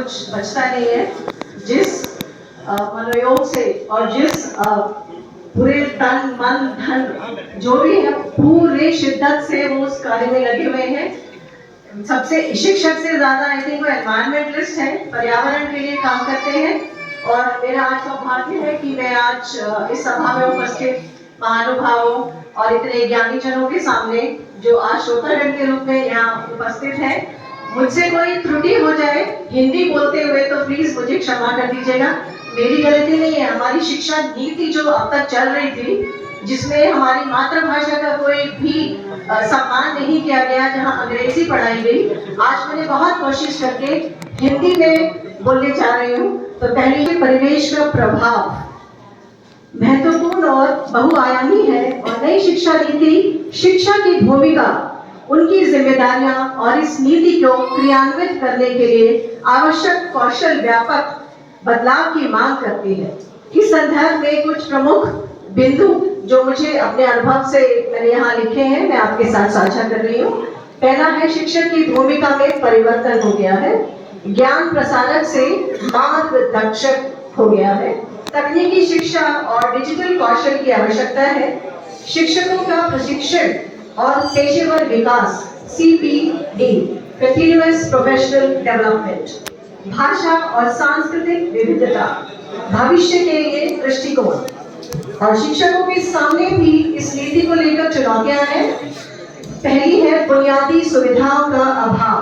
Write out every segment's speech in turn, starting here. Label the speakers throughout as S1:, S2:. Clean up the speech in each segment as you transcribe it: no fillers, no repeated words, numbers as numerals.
S1: कुछ बचता नहीं है। जिस मनोयोग से और जिस पूरे तन मन धन जो भी है पूरे शिद्दत से वो उस कार्य में लगे हुए हैं। सबसे शिक्षक से ज्यादा आई थिंक वो एनवायरमेंटलिस्ट है, पर्यावरण के लिए काम करते हैं। और मेरा आज सौभाग्य है कि मैं आज इस सभा में उपस्थित महानुभावों और इतने ज्ञानी जनों के सामने जो आज श्रोतागण के रूप में यहाँ उपस्थित है, मुझसे कोई त्रुटि हो जाए हिंदी बोलते हुए तो प्लीज मुझे क्षमा कर दीजिएगा। मेरी गलती नहीं है। हमारी शिक्षा नीति जो अब तक चल रही थी, जिसमें हमारी मातृभाषा का कोई भी सम्मान नहीं किया गया, जहां अंग्रेजी पढ़ाई गई, आज मैंने बहुत कोशिश करके हिंदी में बोलने जा रही हूँ। तो पहले परिवेश का प्रभाव महत्वपूर्ण और बहुआयामी है और नई शिक्षा नीति शिक्षा की भूमिका, उनकी जिम्मेदारियां और इस नीति को क्रियान्वित करने के लिए आवश्यक कौशल व्यापक बदलाव की मांग करती है। इस संदर्भ में कुछ प्रमुख बिंदु जो मुझे अपने अनुभव से मैंने यहाँ लिखे हैं, मैं आपके साथ साझा कर रही हूँ। पहला है, शिक्षक की भूमिका में परिवर्तन हो गया है। ज्ञान प्रसारक से मार्गदर्शक हो गया है। तकनीकी शिक्षा और डिजिटल कौशल की आवश्यकता है। शिक्षकों का प्रशिक्षण और पेशेवर विकास CPD कंटिन्यूअस प्रोफेशनल डेवलपमेंट, भाषा और सांस्कृतिक विविधता, भविष्य के लिए दृष्टिकोण। और शिक्षकों के सामने भी इस नीति को लेकर चुनौतियां हैं। पहली है बुनियादी सुविधाओं का अभाव,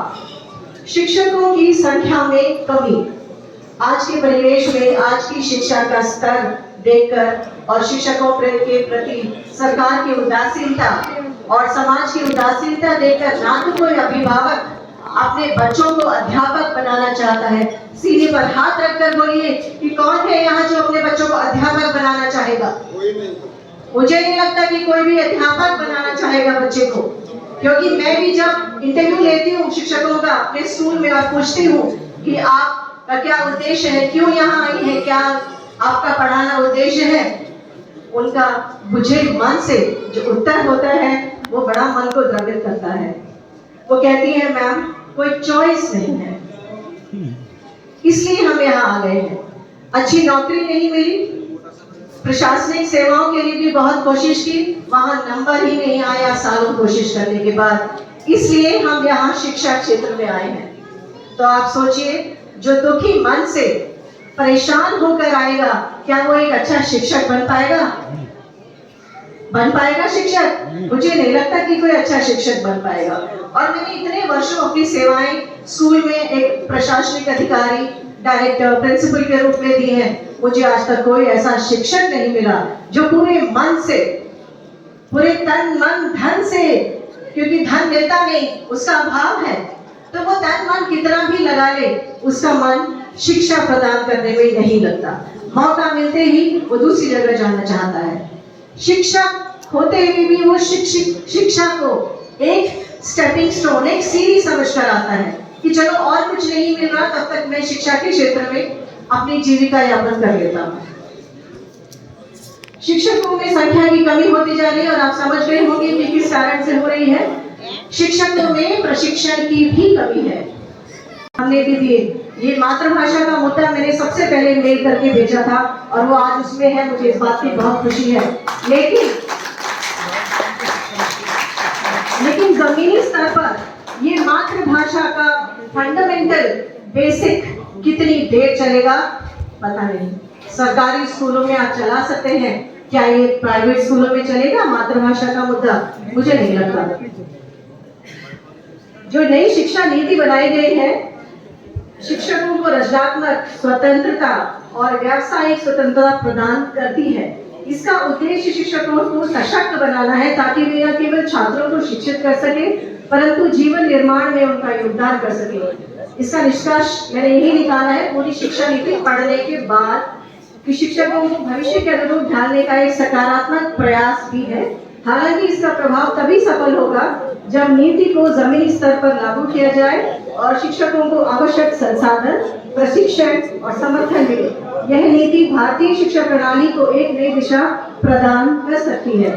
S1: शिक्षकों की संख्या में कमी। आज के परिवेश में आज की शिक्षा का स्तर देखकर और शिक्षकों के प्रति सरकार की उदासीनता और समाज की उदासीनता देखकर ना तो कोई अभिभावक अपने बच्चों को अध्यापक बनाना चाहता है। सीने पर हाथ रखकर बोलिए कि कौन है यहाँ जो अपने बच्चों को अध्यापक बनाना चाहेगा? मुझे नहीं लगता कि कोई भी अध्यापक बनाना चाहेगा बच्चे को, क्योंकि मैं भी जब इंटरव्यू लेती हूँ शिक्षकों का अपने स्कूल में और पूछती हूँ कि आपका क्या उद्देश्य है, क्यों यहाँ आई है, क्या आपका पढ़ाना उद्देश्य है, उनका मुझे मन से जो उत्तर होता है वो बड़ा मन को द्रवित करता है। वो कहती है, मैम कोई चॉइस नहीं है, इसलिए हम यहाँ आ गए हैं। अच्छी नौकरी नहीं मिली, प्रशासनिक सेवाओं के लिए भी बहुत कोशिश की, वहां नंबर ही नहीं आया सालों कोशिश करने के बाद, इसलिए हम यहाँ शिक्षा क्षेत्र में आए हैं। तो आप सोचिए, जो दुखी मन से परेशान होकर आएगा, क्या वो एक अच्छा शिक्षक बन पाएगा? बन पाएगा शिक्षक? मुझे नहीं लगता कि कोई अच्छा शिक्षक बन पाएगा। और मैंने इतने वर्षों अपनी सेवाएं स्कूल में एक प्रशासनिक अधिकारी, डायरेक्टर, प्रिंसिपल के रूप में दी है। मुझे आज तक कोई ऐसा शिक्षक नहीं मिला जो पूरे मन से, पूरे तन मन धन से, क्योंकि धन मिलता नहीं, उसका अभाव है, तो वो तन मन कितना भी लगा ले, उसका मन शिक्षा प्रदान करने में नहीं लगता। मौका मिलते ही वो दूसरी जगह जाना चाहता है। शिक्षक होते हुए भी वो शिक्षा को एक स्टेपिंग स्टोन, एक सीढ़ी समझकर आता है कि चलो और कुछ नहीं मिल रहा, तब तक मैं शिक्षा के क्षेत्र में अपनी जीविका यापन कर लेता हूँ। शिक्षकों में संख्या की कमी होती जा रही है और आप समझ गए होंगे कि किस कारण से हो रही है। शिक्षकों में प्रशिक्षण की भी कमी है। हमने भी दिए, ये मातृभाषा का मुद्दा मैंने सबसे पहले मेल करके भेजा था और वो आज उसमें है, मुझे इस बात की बहुत खुशी है। लेकिन जमीनी स्तर पर ये मातृभाषा का फंडामेंटल बेसिक कितनी देर चलेगा पता नहीं। सरकारी स्कूलों में आप चला सकते हैं, क्या ये प्राइवेट स्कूलों में चलेगा मातृभाषा का मुद्दा? मुझे नहीं लगता। जो नई शिक्षा नीति बनाई गई है, शिक्षकों को रचनात्मक स्वतंत्रता और व्यावसायिक स्वतंत्रता प्रदान करती है। इसका उद्देश्य शिक्षकों को सशक्त बनाना है ताकि वे न केवल छात्रों को शिक्षित कर सके परंतु जीवन निर्माण में उनका योगदान कर सके। इसका निष्कर्ष मैंने यही निकाला है पूरी शिक्षा नीति पढ़ने के बाद कि शिक्षकों को भविष्य के अनुरूप ढालने का एक सकारात्मक प्रयास भी है। हालांकि इसका प्रभाव तभी सफल होगा जब नीति को जमीनी स्तर पर लागू किया जाए और शिक्षकों को आवश्यक संसाधन, प्रशिक्षण और समर्थन मिले। यह नीति भारतीय शिक्षा प्रणाली को एक नई दिशा प्रदान कर सकती है।